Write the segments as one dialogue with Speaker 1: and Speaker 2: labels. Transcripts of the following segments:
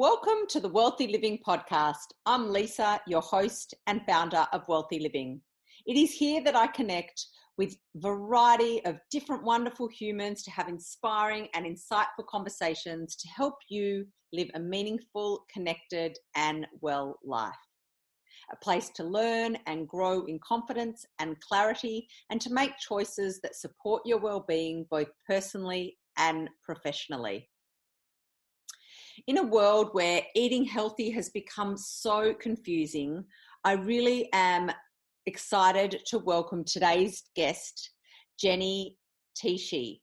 Speaker 1: Welcome to the Wealthy Living Podcast. I'm Lisa, your host and founder of Wealthy Living. It is here that I connect with a variety of different wonderful humans to have inspiring and insightful conversations to help you live a meaningful, connected and well life. A place to learn and grow in confidence and clarity and to make choices that support your well-being both personally and professionally. In a world where eating healthy has become so confusing, I really am excited to welcome today's guest, Jenny Tschiesche,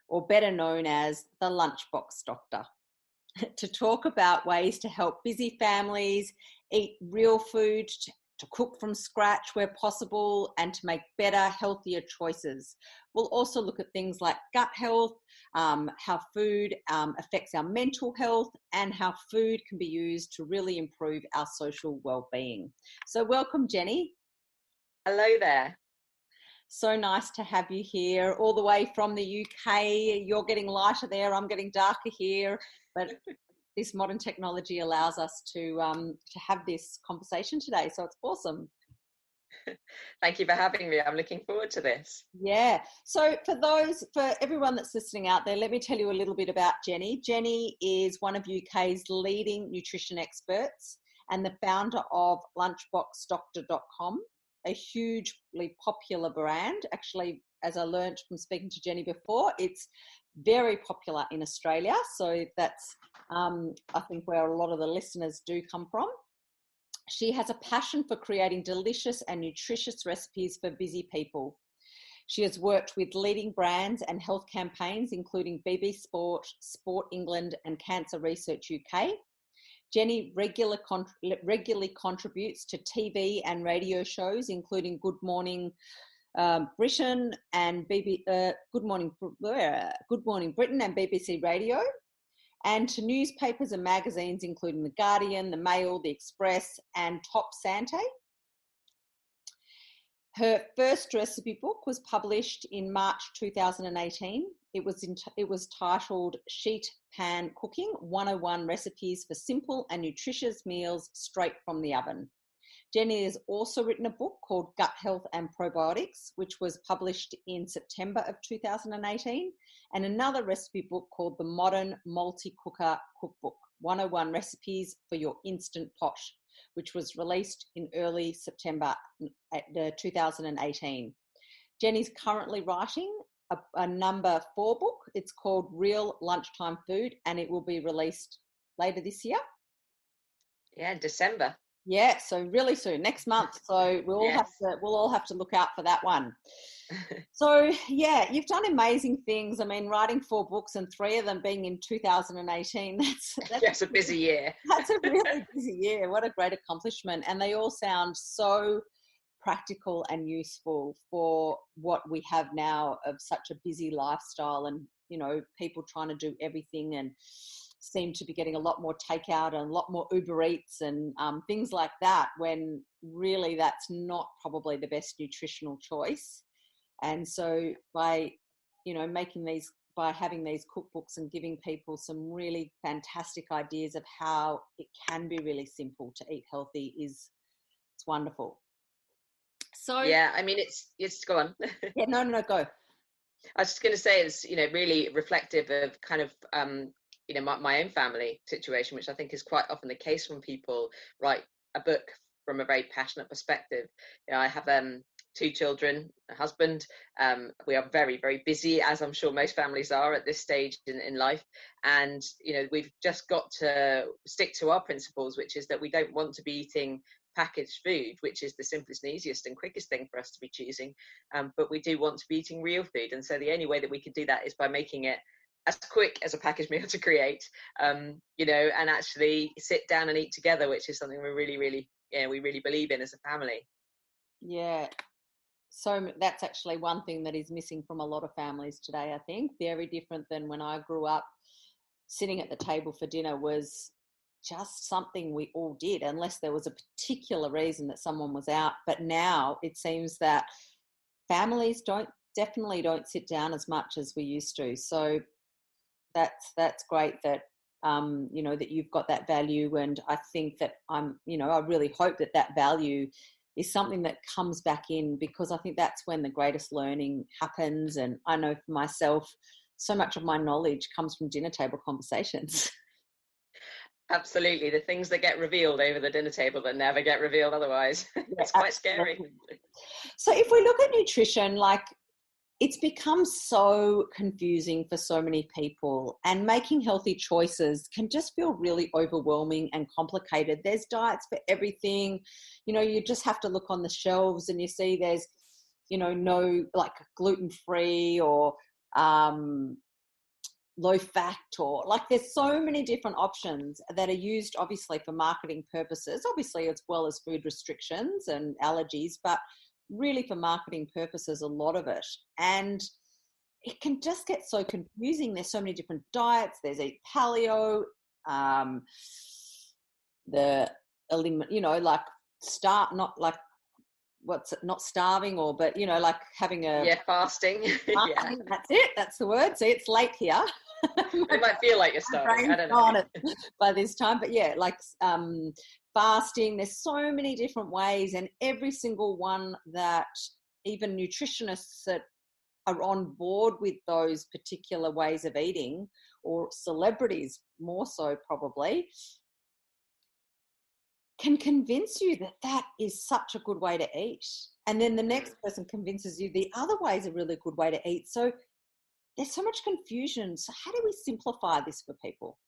Speaker 1: or better known as the Lunchbox Doctor, to talk about ways to help busy families eat real food, to cook from scratch where possible, and to make better, healthier choices. We'll also look at things like gut health, how food affects our mental health, and how food can be used to really improve our social well-being. So welcome, Jenny.
Speaker 2: Hello there.
Speaker 1: So nice to have you here, all the way from the UK. You're getting lighter there, I'm getting darker here, but this modern technology allows us to have this conversation today. So it's awesome.
Speaker 2: Thank you for having me. I'm looking forward to this.
Speaker 1: Yeah. So for everyone that's listening out there, let me tell you a little bit about Jenny. Jenny is one of UK's leading nutrition experts and the founder of lunchboxdoctor.com, a hugely popular brand. Actually, as I learned from speaking to Jenny before, it's very popular in Australia. So that's, I think, where a lot of the listeners do come from. She has a passion for creating delicious and nutritious recipes for busy people. She has worked with leading brands and health campaigns, including BB Sport, Sport England, and Cancer Research UK. Jenny regularly contributes to TV and radio shows, including Good Morning Britain and Good Morning Britain and BBC Radio, and to newspapers and magazines including The Guardian, The Mail, The Express and Top Sante. Her first recipe book was published in March 2018. It was titled Sheet Pan Cooking, 101 Recipes for Simple and Nutritious Meals Straight from the Oven. Jenny has also written a book called Gut Health and Probiotics, which was published in September of 2018, and another recipe book called The Modern Multi-Cooker Cookbook, 101 Recipes for Your Instant Pot, which was released in early September 2018. Jenny's currently writing a number 4 book. It's called Real Lunchtime Food, and it will be released later this year.
Speaker 2: Yeah, December.
Speaker 1: Yeah, so really soon, next month. So we'll all have to look out for that one. So yeah, you've done amazing things. I mean, writing 4 books and 3 of them being in 2018. That's
Speaker 2: a busy year.
Speaker 1: That's a really busy year. What a great accomplishment. And they all sound so practical and useful for what we have now of such a busy lifestyle, and, you know, people trying to do everything and seem to be getting a lot more takeout and a lot more Uber Eats and things like that, when really that's not probably the best nutritional choice. And so by having these cookbooks and giving people some really fantastic ideas of how it can be really simple to eat healthy it's wonderful. So
Speaker 2: yeah, I mean, it's go on.
Speaker 1: Yeah, no, go.
Speaker 2: I was just going to say it's, really reflective of kind of, my own family situation, which I think is quite often the case when people write a book from a very passionate perspective. I have 2 children, a husband. We are very, very busy, as I'm sure most families are at this stage in life. And, we've just got to stick to our principles, which is that we don't want to be eating packaged food, which is the simplest and easiest and quickest thing for us to be choosing. But we do want to be eating real food. And so the only way that we can do that is by making it as quick as a packaged meal to create, and actually sit down and eat together, which is something we really, really, we really believe in as a family.
Speaker 1: Yeah. So that's actually one thing that is missing from a lot of families today, I think. Very different than when I grew up. Sitting at the table for dinner was just something we all did, unless there was a particular reason that someone was out. But now it seems that families definitely don't sit down as much as we used to. So that's great that you know, that you've got that value. And I think that I really hope that that value is something that comes back in, because I think that's when the greatest learning happens. And I know for myself, so much of my knowledge comes from dinner table conversations.
Speaker 2: Absolutely. The things that get revealed over the dinner table that never get revealed otherwise. It's quite scary.
Speaker 1: So if we look at nutrition, like, it's become so confusing for so many people, and making healthy choices can just feel really overwhelming and complicated. There's diets for everything. You know, you just have to look on the shelves and you see there's, you know, no, like, gluten-free or low fat, or like, there's so many different options that are used obviously for marketing purposes, obviously, as well as food restrictions and allergies, but really for marketing purposes, a lot of it. And it can just get so confusing. There's so many different diets. There's Eat Paleo, like, not like, not starving, or, but, you know, like having
Speaker 2: fasting.
Speaker 1: Yeah, that's it. That's the word. See, it's late here.
Speaker 2: It might feel like you're starving. I don't know.
Speaker 1: By this time, but yeah, like fasting. There's so many different ways, and every single one that even nutritionists that are on board with those particular ways of eating, or celebrities more so probably, can convince you that that is such a good way to eat. And then the next person convinces you the other way is a really good way to eat. So there's so much confusion. So how do we simplify this for people?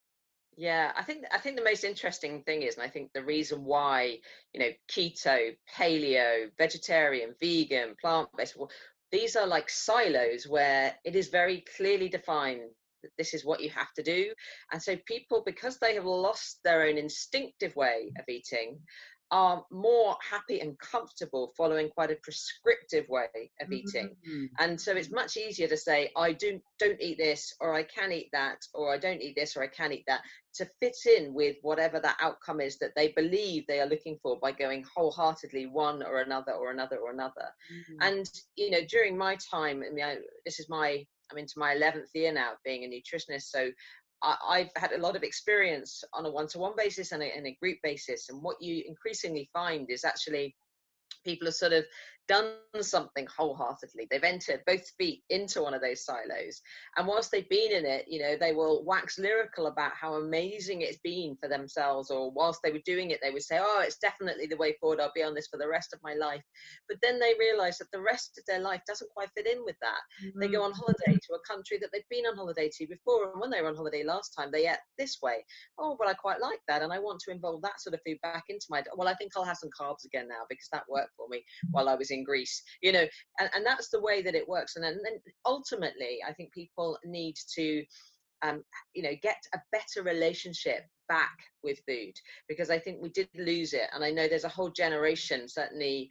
Speaker 2: Yeah, I think the most interesting thing is, and I think the reason why, you know, keto, paleo, vegetarian, vegan, plant-based, these are like silos where it is very clearly defined that this is what you have to do. And so people, because they have lost their own instinctive way of eating, are more happy and comfortable following quite a prescriptive way of eating. And so it's much easier to say, I don't eat this, or I can eat that, or I don't eat this, or I can eat that, to fit in with whatever that outcome is that they believe they are looking for, by going wholeheartedly one or another or another or another. And, you know, during my time, I mean, I'm into my 11th year now of being a nutritionist. So I've had a lot of experience on a one-to-one basis and a group basis. And what you increasingly find is actually people have sort of done something wholeheartedly. They've entered both feet into one of those silos. And whilst they've been in it, you know, they will wax lyrical about how amazing it's been for themselves. Or whilst they were doing it, they would say, oh, it's definitely the way forward. I'll be on this for the rest of my life. But then they realize that the rest of their life doesn't quite fit in with that. They go on holiday to a country that they've been on holiday to before. And when they were on holiday last time, they ate this way. Oh, but I quite like that. And I want to involve that sort of food back into my, well, I think I'll have some carbs again now because that worked for me while I was in Greece, you know, and that's the way that it works. And then ultimately, I think people need to, you know, get a better relationship back with food, because I think we did lose it. And I know there's a whole generation, certainly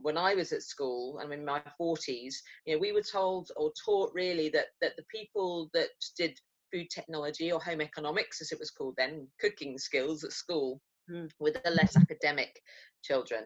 Speaker 2: when I was at school, I'm in my 40s, you know, we were told or taught really that the people that did food technology, or home economics as it was called then, cooking skills at school, with the less academic children,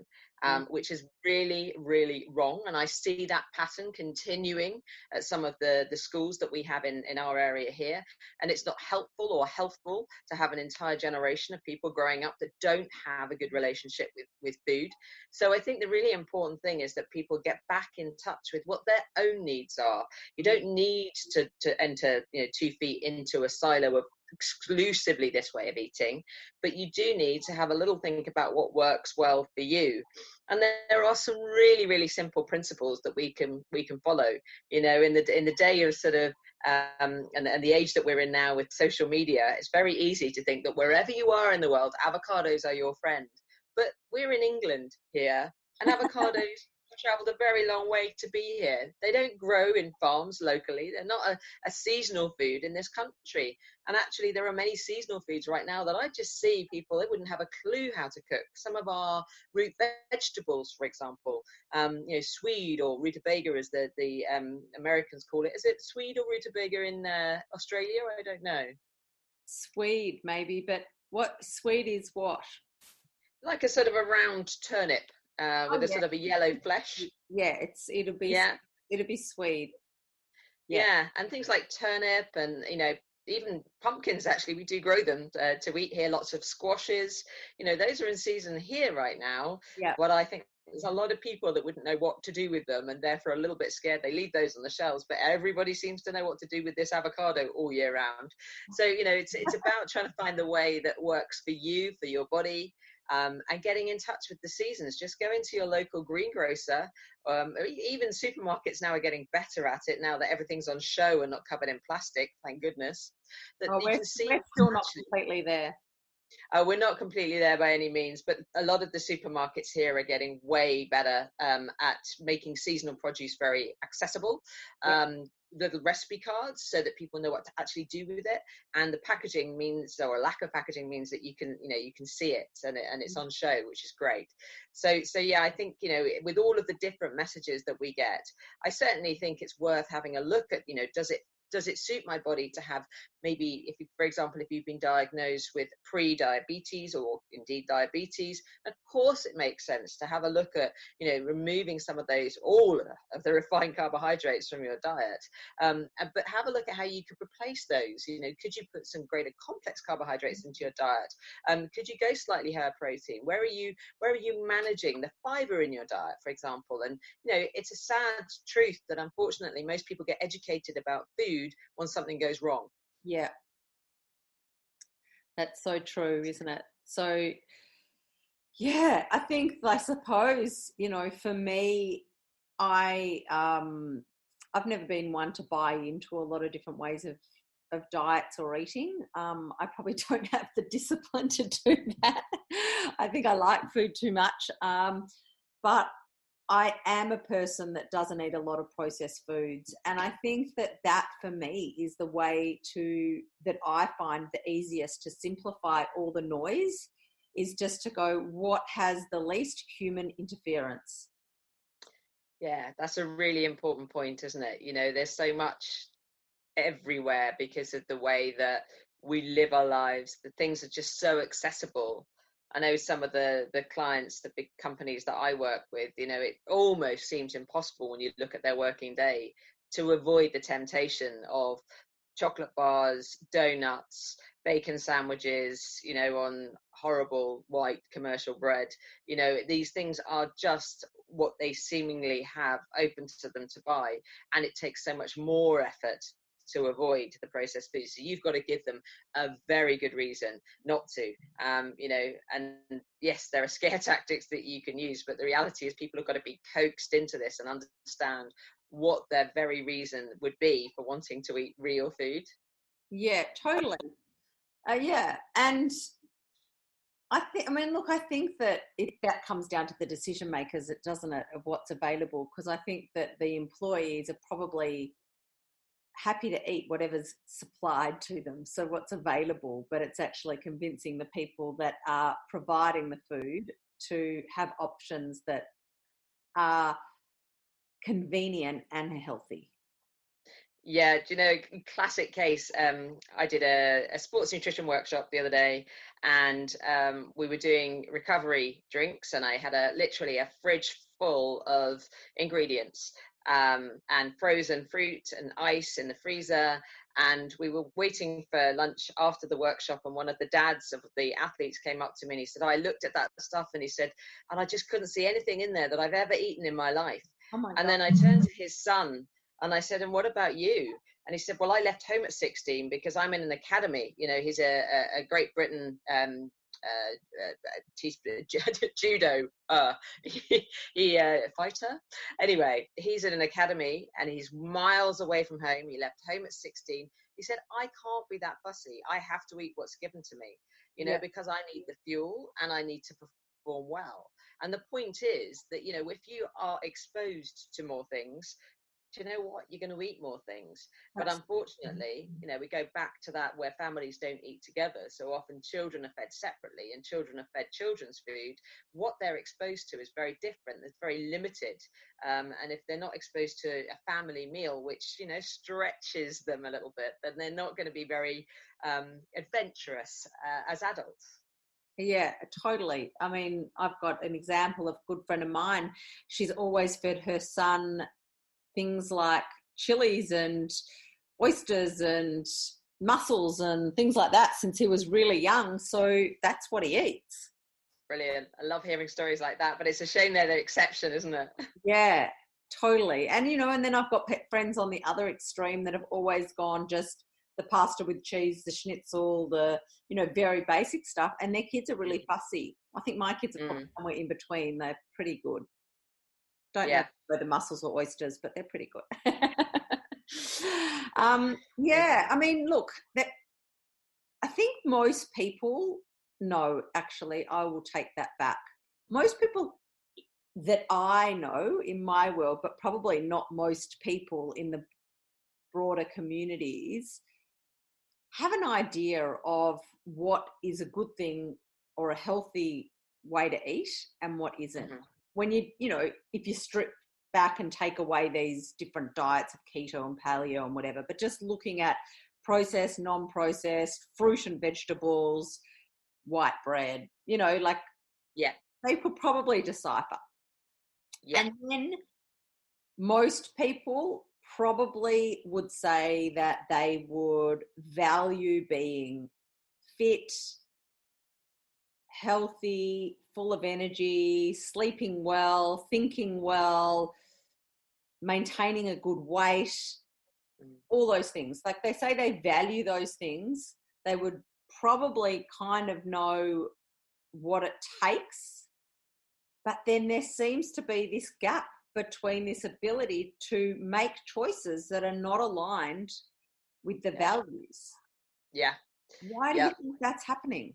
Speaker 2: which is really, really wrong. And I see that pattern continuing at some of the schools that we have in our area here. And it's not helpful or healthful to have an entire generation of people growing up that don't have a good relationship with food. So I think the really important thing is that people get back in touch with what their own needs are. You don't need to enter, you know, 2 feet into a silo of exclusively this way of eating, but you do need to have a little think about what works well for you. And there are some really, really simple principles that we can follow, you know, in the day of sort of and the age that we're in now with social media. It's very easy to think that wherever you are in the world, avocados are your friend. But we're in England here, and avocados traveled a very long way to be here. They don't grow in farms locally. They're not a seasonal food in this country. And actually, there are many seasonal foods right now that I just see people, they wouldn't have a clue how to cook. Some of our root vegetables, for example, you know, swede or rutabaga, as the Americans call it. Is it swede or rutabaga in Australia? I don't know.
Speaker 1: Swede, maybe, but what swede is what?
Speaker 2: Like a sort of a round turnip. With a sort of a yellow flesh.
Speaker 1: Yeah, it'll be swede.
Speaker 2: Yeah, and things like turnip and, you know, even pumpkins, actually, we do grow them to eat here. Lots of squashes, those are in season here right now.
Speaker 1: Yeah.
Speaker 2: But I think there's a lot of people that wouldn't know what to do with them, and therefore a little bit scared. They leave those on the shelves, but everybody seems to know what to do with this avocado all year round. So it's about trying to find the way that works for you, for your body, and getting in touch with the seasons. Just go into your local greengrocer. Even supermarkets now are getting better at it, now that everything's on show and not covered in plastic, thank goodness, that you can see.
Speaker 1: We're still not completely there.
Speaker 2: We're not completely there by any means, but a lot of the supermarkets here are getting way better at making seasonal produce very accessible. Little recipe cards so that people know what to actually do with it, and the packaging means, or a lack of packaging means, that you can see it, and it's on show, which is great. So yeah, I think with all of the different messages that we get, I certainly think it's worth having a look at, does it suit my body to have, maybe for example, if you've been diagnosed with pre-diabetes or indeed diabetes, of course it makes sense to have a look at, removing some of all of the refined carbohydrates from your diet. But have a look at how you could replace those. Could you put some greater complex carbohydrates into your diet? Could you go slightly higher protein? Where are you managing the fiber in your diet, for example? And it's a sad truth that unfortunately most people get educated about food when something goes wrong.
Speaker 1: Yeah, that's so true, isn't it? So yeah, I suppose for me, I've never been one to buy into a lot of different ways of diets or eating. I probably don't have the discipline to do that. I think I like food too much, but I am a person that doesn't eat a lot of processed foods. And I think that for me is the way that I find the easiest to simplify all the noise, is just to go, what has the least human interference?
Speaker 2: Yeah, that's a really important point, isn't it? There's so much everywhere because of the way that we live our lives. The things are just so accessible. I know some of the clients, the big companies that I work with, it almost seems impossible when you look at their working day to avoid the temptation of chocolate bars, donuts, bacon sandwiches, on horrible white commercial bread. These things are just what they seemingly have open to them to buy. And it takes so much more effort to avoid the processed foods. So you've got to give them a very good reason not to, and yes, there are scare tactics that you can use, but the reality is people have got to be coaxed into this and understand what their very reason would be for wanting to eat real food.
Speaker 1: Yeah, totally. Yeah. And I think that that comes down to the decision makers, doesn't it, of what's available? Because I think that the employees are probably happy to eat whatever's supplied to them, so what's available, but it's actually convincing the people that are providing the food to have options that are convenient and healthy.
Speaker 2: Yeah, classic case. I did a sports nutrition workshop the other day, and we were doing recovery drinks, and I had literally a fridge full of ingredients, and frozen fruit and ice in the freezer. And we were waiting for lunch after the workshop, and one of the dads of the athletes came up to me and he said, I looked at that stuff, and he said, and I just couldn't see anything in there that I've ever eaten in my life.
Speaker 1: Oh my God.
Speaker 2: And then I turned to his son and I said, and what about you? And he said, well, I left home at 16 because I'm in an academy. He's a Great Britain judo fighter. Anyway, he's in an academy and he's miles away from home. He left home at 16. He said, I can't be that fussy. I have to eat what's given to me, because I need the fuel and I need to perform well. And the point is that, if you are exposed to more things, do you know what? You're going to eat more things. But unfortunately, we go back to that where families don't eat together. So often children are fed separately and children are fed children's food. What they're exposed to is very different. It's very limited. And if they're not exposed to a family meal, which, stretches them a little bit, then they're not going to be very adventurous as adults.
Speaker 1: Yeah, totally. I mean, I've got an example of a good friend of mine. She's always fed her son things like chilies and oysters and muscles and things like that since he was really young. So that's what he eats.
Speaker 2: Brilliant. I love hearing stories like that, but it's a shame they're the exception, isn't it?
Speaker 1: Yeah, totally. And, and then I've got pet friends on the other extreme that have always gone just the pasta with cheese, the schnitzel, the, very basic stuff. And their kids are really fussy. I think my kids are probably somewhere in between. They're pretty good. Don't know whether mussels or oysters, but they're pretty good. Yeah, I mean, look, I think most people, no, actually, I will take that back. Most people that I know in my world, but probably not most people in the broader communities, have an idea of what is a good thing or a healthy way to eat and what isn't. When if you strip back and take away these different diets of keto and paleo and whatever, but just looking at processed, non-processed, fruit and vegetables, white bread, they could probably decipher. Yeah. And then most people probably would say that they would value being fit, healthy, full of energy, sleeping well, thinking well, maintaining a good weight, all those things. Like they say they value those things. They would probably kind of know what it takes. But then there seems to be this gap between this ability to make choices that are not aligned with the values.
Speaker 2: Yeah.
Speaker 1: Why do you think that's happening?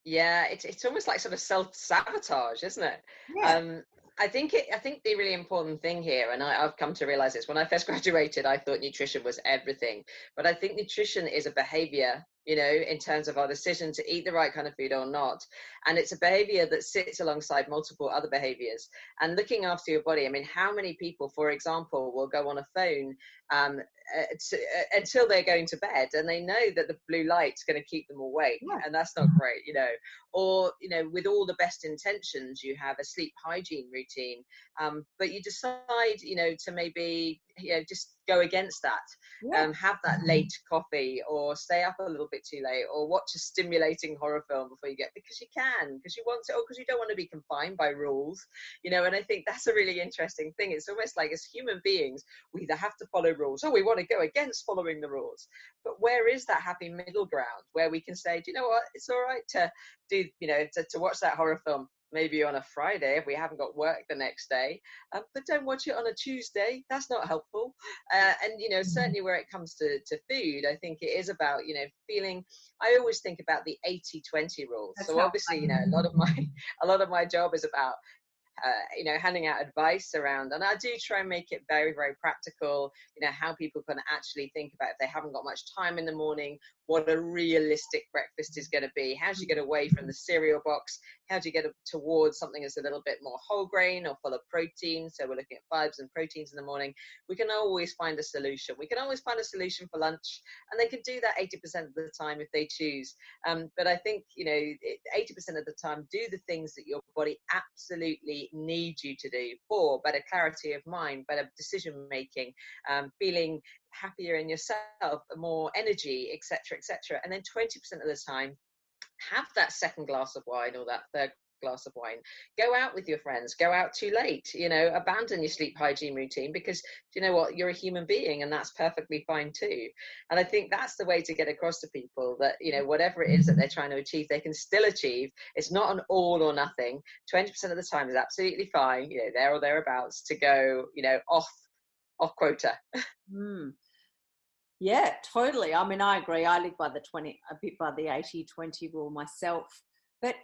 Speaker 2: Yeah, it's almost like sort of self-sabotage, isn't it?
Speaker 1: Yeah.
Speaker 2: I think the really important thing here, and I've come to realize this, when I first graduated, I thought nutrition was everything. But I think nutrition is a behavior, in terms of our decision to eat the right kind of food or not. And it's a behavior that sits alongside multiple other behaviors. And looking after your body, I mean, how many people, for example, will go on a phone until they're going to bed and they know that the blue light's going to keep them awake, and that's not great, or with all the best intentions, you have a sleep hygiene routine, but you decide to maybe just go against that, have that late coffee or stay up a little bit too late or watch a stimulating horror film before you get, because you want to, or because you don't want to be confined by rules, and I think that's a really interesting thing. It's almost like as human beings we either have to follow rules or we want to go against following the rules. But where is that happy middle ground where we can say, do you know what, it's all right to do, to watch that horror film maybe on a Friday if we haven't got work the next day, but don't watch it on a Tuesday. That's not helpful. And certainly where it comes to food, I think it is about feeling. I always think about the 80-20 rule. That's so obviously a lot of my job is about handing out advice around, and I do try and make it very, very practical, how people can actually think about, if they haven't got much time in the morning, what a realistic breakfast is going to be. How do you get away from the cereal box? How do you get towards something that's a little bit more whole grain or full of protein? So we're looking at fibers and proteins in the morning. We can always find a solution. We can always find a solution for lunch, and they can do that 80% of the time if they choose. But I think, 80% of the time, do the things that your body absolutely needs you to do for better clarity of mind, better decision making, feeling happier in yourself, more energy, etc. And then 20% of the time, have that second glass of wine or that third glass of wine. Go out with your friends, go out too late, abandon your sleep hygiene routine, because you know what, you're a human being and that's perfectly fine too. And I think that's the way to get across to people that whatever it is that they're trying to achieve, they can still achieve. It's not an all or nothing. 20% of the time is absolutely fine, there or thereabouts, to go off quota.
Speaker 1: Yeah, totally. I mean, I agree. I live by the 80-20 rule myself. But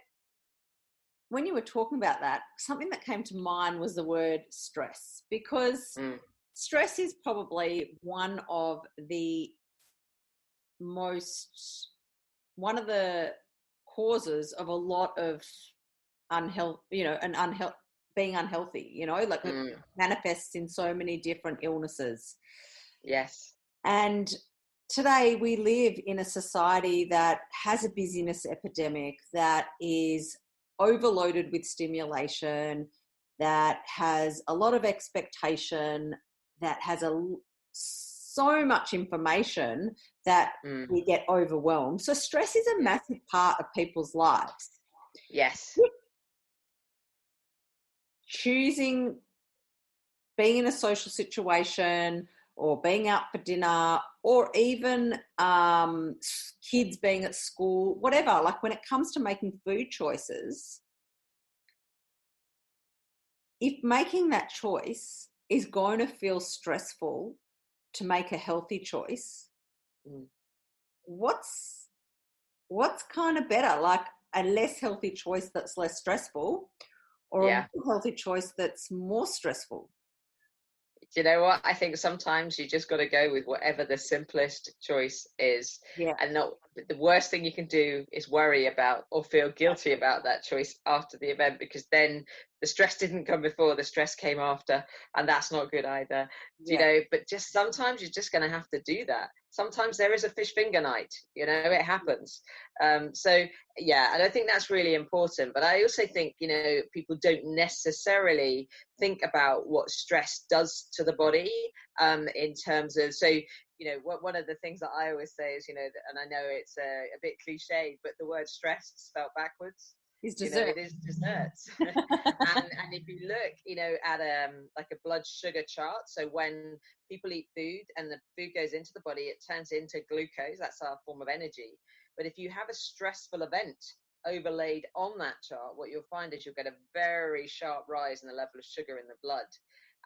Speaker 1: when you were talking about that, something that came to mind was the word stress, because stress is probably one of the causes of a lot of being unhealthy, it manifests in so many different illnesses.
Speaker 2: Yes.
Speaker 1: And today we live in a society that has a busyness epidemic, that is overloaded with stimulation, that has a lot of expectation, that has so much information that we get overwhelmed. So stress is a massive part of people's lives.
Speaker 2: Yes.
Speaker 1: Choosing being in a social situation or being out for dinner, or even kids being at school, whatever, like when it comes to making food choices, if making that choice is going to feel stressful to make a healthy choice, what's kind of better, like a less healthy choice that's less stressful, or a more healthy choice that's more stressful?
Speaker 2: Do you know what? I think sometimes you just got to go with whatever the simplest choice is. And not the worst thing you can do is worry about or feel guilty about that choice after the event, because then the stress didn't come before, the stress came after, and that's not good either. You know, but just sometimes you're just going to have to do that. Sometimes there is a fish finger night, you know, it happens. So and I think that's really important. But I also think, you know, people don't necessarily think about what stress does to the body, in terms of, so, you know, one of the things that I always say is, you know, and I know it's a bit cliche, but the word stress spelled backwards
Speaker 1: is dessert.
Speaker 2: You know, it is desserts. and if you look, you know, at like a blood sugar chart, so when people eat food and the food goes into the body, it turns into glucose. That's our form of energy. But if you have a stressful event overlaid on that chart, what you'll find is you'll get a very sharp rise in the level of sugar in the blood.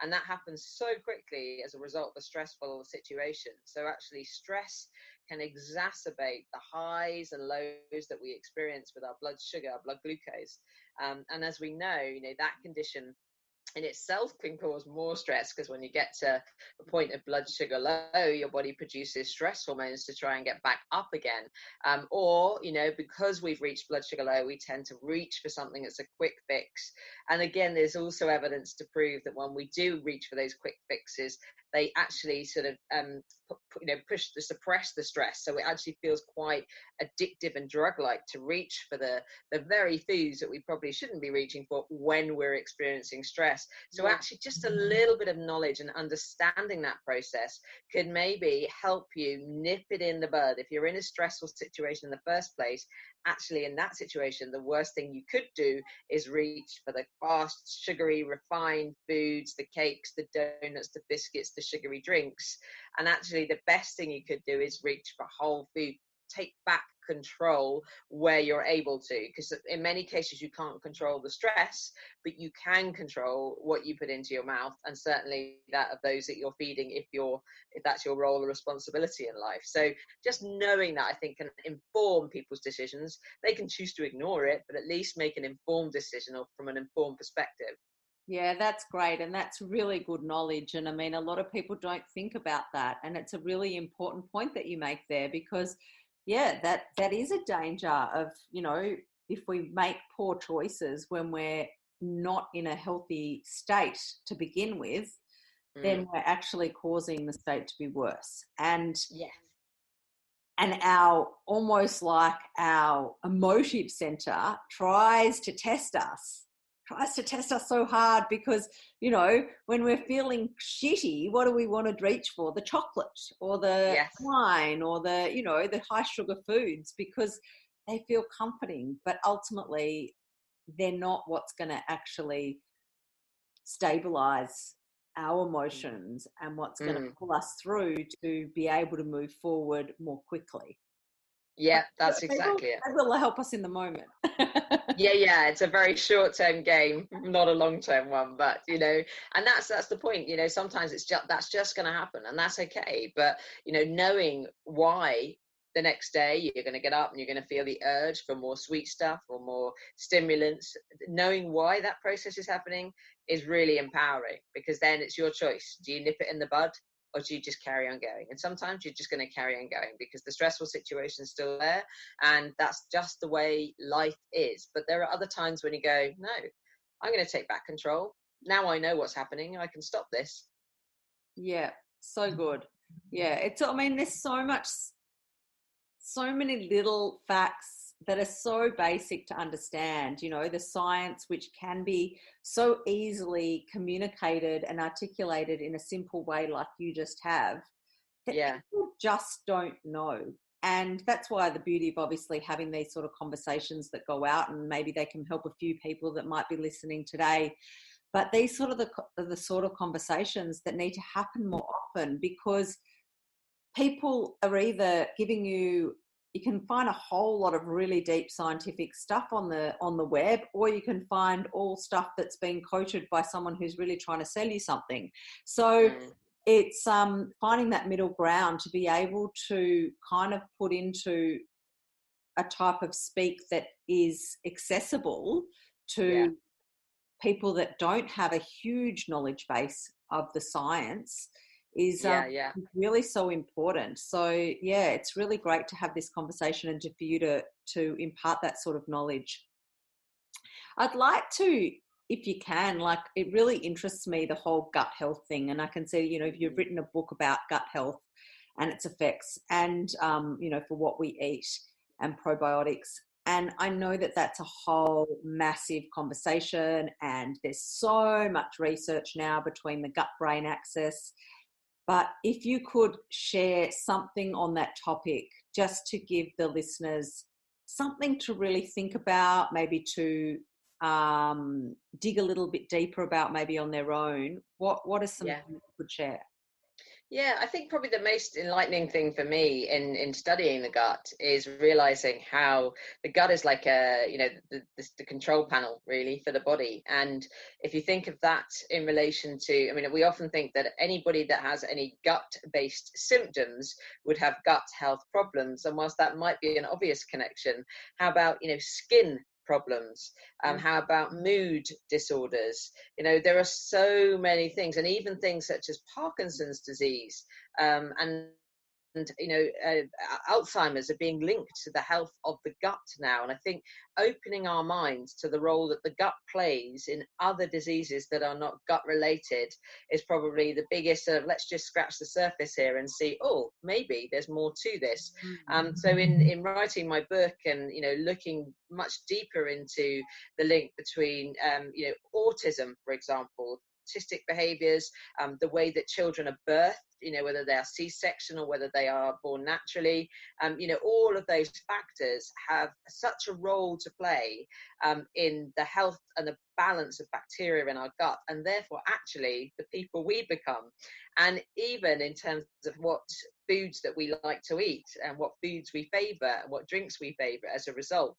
Speaker 2: And that happens so quickly as a result of a stressful situation. So actually stress can exacerbate the highs and lows that we experience with our blood sugar, our blood glucose. And as we know, you know, that condition in itself can cause more stress, because when you get to a point of blood sugar low, your body produces stress hormones to try and get back up again. Or, you know, because we've reached blood sugar low, we tend to reach for something that's a quick fix. And again, there's also evidence to prove that when we do reach for those quick fixes, they actually sort of suppress the stress. So it actually feels quite addictive and drug-like to reach for the very foods that we probably shouldn't be reaching for when we're experiencing stress. So actually just a little bit of knowledge and understanding that process could maybe help you nip it in the bud. If you're in a stressful situation in the first place, actually in that situation, the worst thing you could do is reach for the fast, sugary, refined foods, the cakes, the donuts, the biscuits, the sugary drinks. And actually the best thing you could do is reach for whole food. Take back control where you're able to, because in many cases you can't control the stress, but you can control what you put into your mouth, and certainly that of those that you're feeding, if that's your role or responsibility in life. So just knowing that, I think, can inform people's decisions. They can choose to ignore it, but at least make an informed decision, or from an informed perspective.
Speaker 1: Yeah, that's great. And that's really good knowledge. And I mean, a lot of people don't think about that. And it's a really important point that you make there, because that is a danger of, you know, if we make poor choices when we're not in a healthy state to begin with, then we're actually causing the state to be worse. And our, almost like our emotive center tries to test us so hard, because, you know, when we're feeling shitty, what do we want to reach for? The chocolate or the wine or the, you know, the high sugar foods, because they feel comforting, but ultimately they're not what's going to actually stabilize our emotions and what's going to pull us through to be able to move forward more quickly.
Speaker 2: Yeah, that's exactly it.
Speaker 1: It will help us in the moment.
Speaker 2: It's a very short-term game, not a long-term one. But, you know, and that's the point. You know, sometimes that's just going to happen, and that's okay. But, you know, knowing why the next day you're going to get up and you're going to feel the urge for more sweet stuff or more stimulants, knowing why that process is happening is really empowering, because then it's your choice. Do you nip it in the bud, or do you just carry on going? And sometimes you're just going to carry on going because the stressful situation is still there, and that's just the way life is. But there are other times when you go, no, I'm going to take back control. Now I know what's happening. I can stop this.
Speaker 1: Yeah, so good. Yeah, I mean, there's so many little facts that are so basic to understand, you know, the science, which can be so easily communicated and articulated in a simple way like you just have, that
Speaker 2: Yeah.
Speaker 1: people just don't know. And that's why the beauty of obviously having these sort of conversations that go out, and maybe they can help a few people that might be listening today. But these sort of the sort of conversations that need to happen more often, because people are either giving you can find a whole lot of really deep scientific stuff on the web, or you can find all stuff that's been quoted by someone who's really trying to sell you something. So it's finding that middle ground to be able to kind of put into a type of speak that is accessible to people that don't have a huge knowledge base of the science is really so important. So yeah, it's really great to have this conversation and for you to impart that sort of knowledge. I'd like to, if you can, like, it really interests me, the whole gut health thing. And I can see, you know, you've written a book about gut health and its effects, and you know, for what we eat and probiotics. And I know that that's a whole massive conversation, and there's so much research now between the gut-brain axis. But if you could share something on that topic, just to give the listeners something to really think about, maybe to dig a little bit deeper about, maybe on their own, what are some things you could share?
Speaker 2: Yeah, I think probably the most enlightening thing for me in studying the gut is realizing how the gut is like the control panel really for the body. And if you think of that in relation to, I mean, we often think that anybody that has any gut-based symptoms would have gut health problems. And whilst that might be an obvious connection, how about, skin problems? How about mood disorders? There are so many things, and even things such as Parkinson's disease, and Alzheimer's are being linked to the health of the gut now. And I think opening our minds to the role that the gut plays in other diseases that are not gut related is probably the biggest let's just scratch the surface here and see, oh, maybe there's more to this. So in writing my book and, looking much deeper into the link between, autism, for example, autistic behaviors, the way that children are birthed, whether they are C-section or whether they are born naturally, all of those factors have such a role to play in the health and the balance of bacteria in our gut, and therefore actually the people we become. And even in terms of what foods that we like to eat and what foods we favor and what drinks we favor as a result.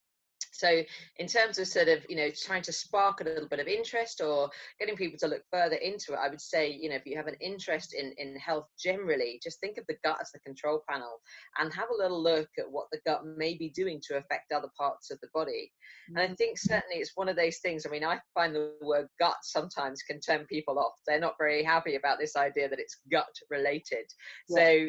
Speaker 2: So in terms of sort of, trying to spark a little bit of interest or getting people to look further into it, I would say, if you have an interest in health generally, just think of the gut as the control panel and have a little look at what the gut may be doing to affect other parts of the body. And I think certainly it's one of those things. I mean, I find the word gut sometimes can turn people off. They're not very happy about this idea that it's gut related. So,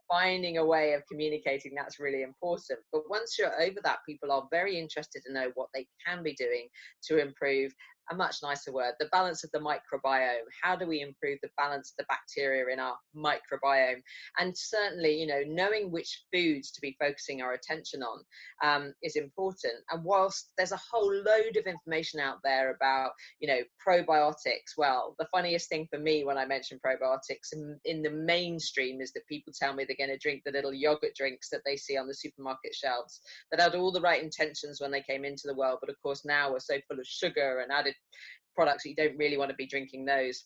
Speaker 2: finding a way of communicating that's really important. But once you're over that, people are very interested to know what they can be doing to improve, a much nicer word, the balance of the microbiome. How do we improve the balance of the bacteria in our microbiome? And certainly, knowing which foods to be focusing our attention on is important. And whilst there's a whole load of information out there about, probiotics, well, the funniest thing for me when I mention probiotics in the mainstream is that people tell me they're going to drink the little yogurt drinks that they see on the supermarket shelves that had all the right intentions when they came into the world, but of course now we're so full of sugar and added products that you don't really want to be drinking those.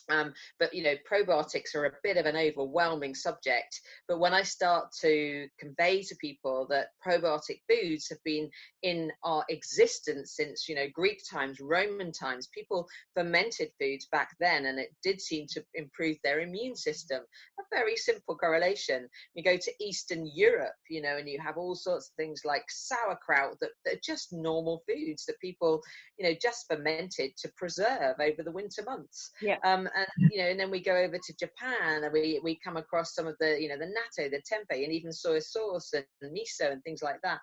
Speaker 2: But probiotics are a bit of an overwhelming subject. But when I start to convey to people that probiotic foods have been in our existence since Greek times, Roman times, people fermented foods back then, and it did seem to improve their immune system. A very simple correlation. You go to Eastern Europe, and you have all sorts of things like sauerkraut that are just normal foods that people just fermented to preserve over the winter months. And then we go over to Japan and we come across some of the the natto, the tempeh, and even soy sauce and miso and things like that.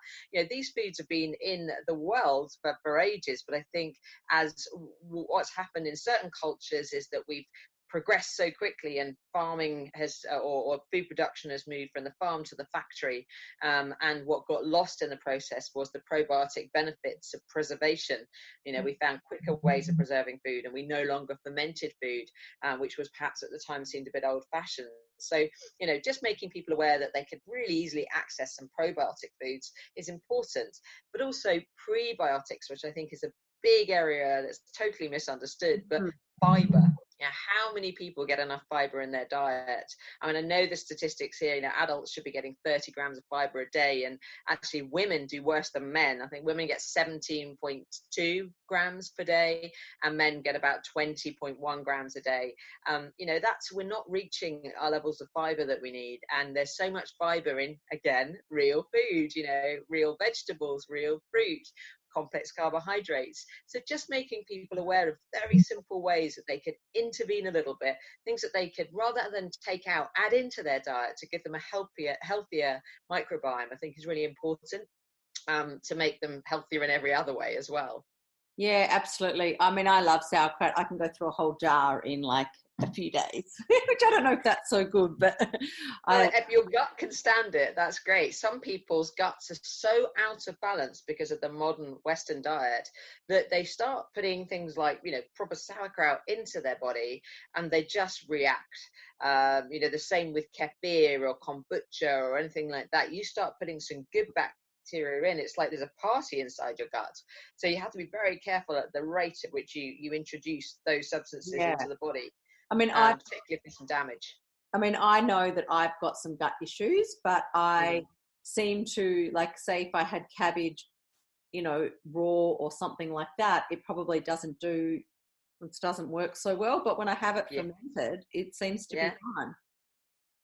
Speaker 2: These foods have been in the world for ages, but I think as what's happened in certain cultures is that we've progressed so quickly, and farming has or food production has moved from the farm to the factory, and what got lost in the process was the probiotic benefits of preservation. We found quicker ways of preserving food, and we no longer fermented food, which was perhaps at the time seemed a bit old-fashioned. So, just making people aware that they could really easily access some probiotic foods is important, but also prebiotics, which I think is a big area that's totally misunderstood. But fiber, how many people get enough fiber in their diet? I mean, I know the statistics here, adults should be getting 30 grams of fiber a day, and actually women do worse than men. I think women get 17.2 grams per day, and men get about 20.1 grams a day. We're not reaching our levels of fiber that we need. And there's so much fiber in, again, real food, real vegetables, real fruit, complex carbohydrates. So just making people aware of very simple ways that they could intervene a little bit, things that they could, rather than take out, add into their diet to give them a healthier microbiome, I think is really important, to make them healthier in every other way as well.
Speaker 1: Yeah, absolutely. I mean, I love sauerkraut. I can go through a whole jar in like a few days, which I don't know if that's so good, but
Speaker 2: if your gut can stand it, that's great. Some people's guts are so out of balance because of the modern Western diet that they start putting things like, proper sauerkraut into their body, and they just react. The same with kefir or kombucha or anything like that. You start putting some good bacteria in, it's like there's a party inside your gut. So you have to be very careful at the rate at which you introduce those substances into the body.
Speaker 1: I mean,
Speaker 2: particularly if there's some damage.
Speaker 1: I mean, I know that I've got some gut issues, but I seem to, like, say if I had cabbage, raw or something like that, it probably doesn't work so well. But when I have it fermented, it seems to be fine.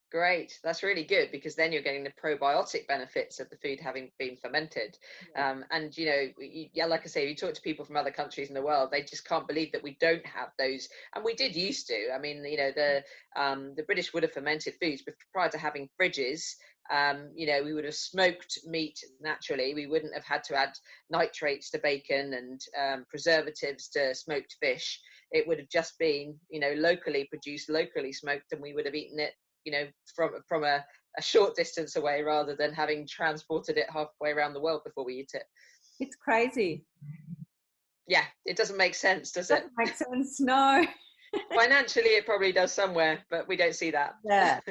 Speaker 2: Great, that's really good, because then you're getting the probiotic benefits of the food having been fermented. And like I say, you talk to people from other countries in the world, they just can't believe that we don't have those, and we did used to. I mean, the British would have fermented foods, but prior to having fridges, we would have smoked meat naturally. We wouldn't have had to add nitrates to bacon and preservatives to smoked fish. It would have just been, locally produced, locally smoked, and we would have eaten it from a short distance away, rather than having transported it halfway around the world before we eat it.
Speaker 1: It's crazy.
Speaker 2: Yeah, it doesn't make sense, does it?
Speaker 1: Doesn't make sense, no.
Speaker 2: Financially, it probably does somewhere, but we don't see that.
Speaker 1: Yeah,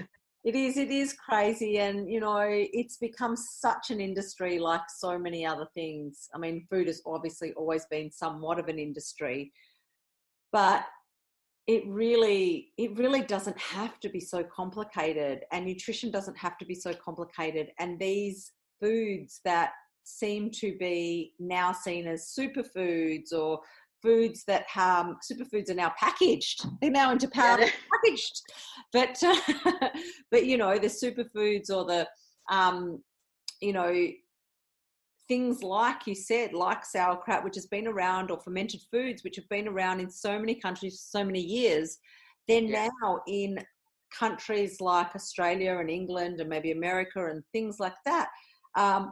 Speaker 1: it is crazy. And, it's become such an industry like so many other things. I mean, food has obviously always been somewhat of an industry, but it really doesn't have to be so complicated, and nutrition doesn't have to be so complicated. And these foods that seem to be now seen as superfoods, or foods that superfoods are now packaged. They're now into powder packaged. But but the superfoods, or the things like you said, like sauerkraut, which has been around, or fermented foods, which have been around in so many countries for so many years, they're now in countries like Australia and England and maybe America and things like that,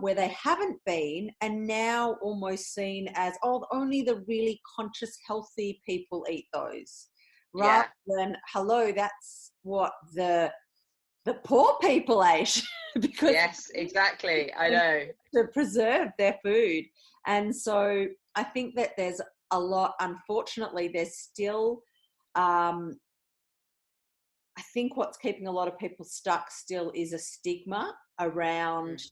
Speaker 1: where they haven't been, and now almost seen as, only the really conscious, healthy people eat those, rather than, that's what the poor people ate. Because
Speaker 2: yes, exactly. I know,
Speaker 1: to preserve their food. And so I think that there's a lot, unfortunately, there's still, I think what's keeping a lot of people stuck still is a stigma around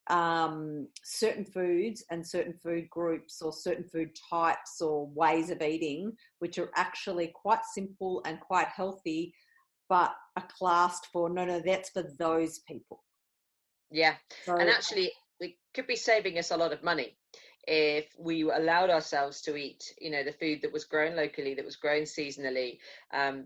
Speaker 1: certain foods and certain food groups, or certain food types or ways of eating, which are actually quite simple and quite healthy, but are classed for, no, that's for those people.
Speaker 2: Yeah. So, and actually, it could be saving us a lot of money if we allowed ourselves to eat, the food that was grown locally, that was grown seasonally.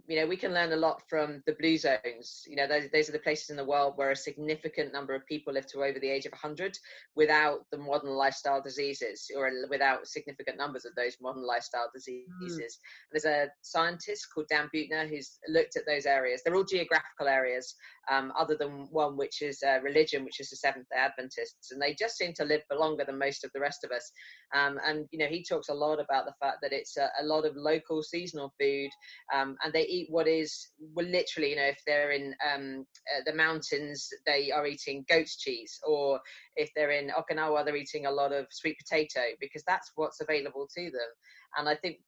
Speaker 2: We can learn a lot from the blue zones. Those are the places in the world where a significant number of people live to over the age of 100 without the modern lifestyle diseases, or without significant numbers of those modern lifestyle diseases. There's a scientist called Dan Buettner who's looked at those areas. They're all geographical areas, other than one which is religion, which is the Seventh-day Adventists, and they just seem to live for longer than most of the rest of us. And he talks a lot about the fact that it's a lot of local seasonal food, and they eat what is, well, literally, if they're in the mountains, they are eating goat's cheese, or if they're in Okinawa, they're eating a lot of sweet potato, because that's what's available to them. And I think,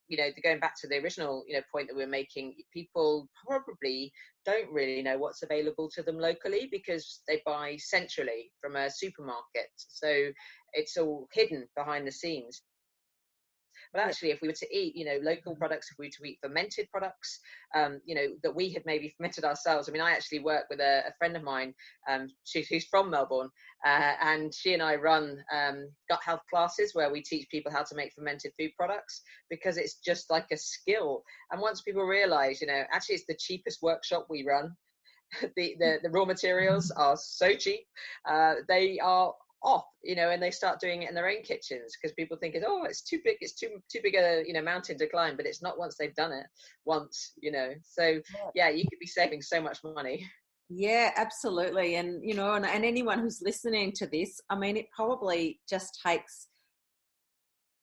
Speaker 2: going back to the original, point that we're making, people probably don't really know what's available to them locally because they buy centrally from a supermarket. So it's all hidden behind the scenes. But actually, if we were to eat, local products, if we were to eat fermented products, that we had maybe fermented ourselves. I mean, I actually work with a friend of mine, who's from Melbourne, and she and I run gut health classes where we teach people how to make fermented food products, because it's just like a skill. And once people realize, actually it's the cheapest workshop we run. The raw materials are so cheap. They are off, and they start doing it in their own kitchens, because people think it's too big, it's too big a mountain to climb, but it's not once they've done it once. So yeah, you could be saving so much money.
Speaker 1: Yeah, absolutely. And and anyone who's listening to this, I mean, it probably just takes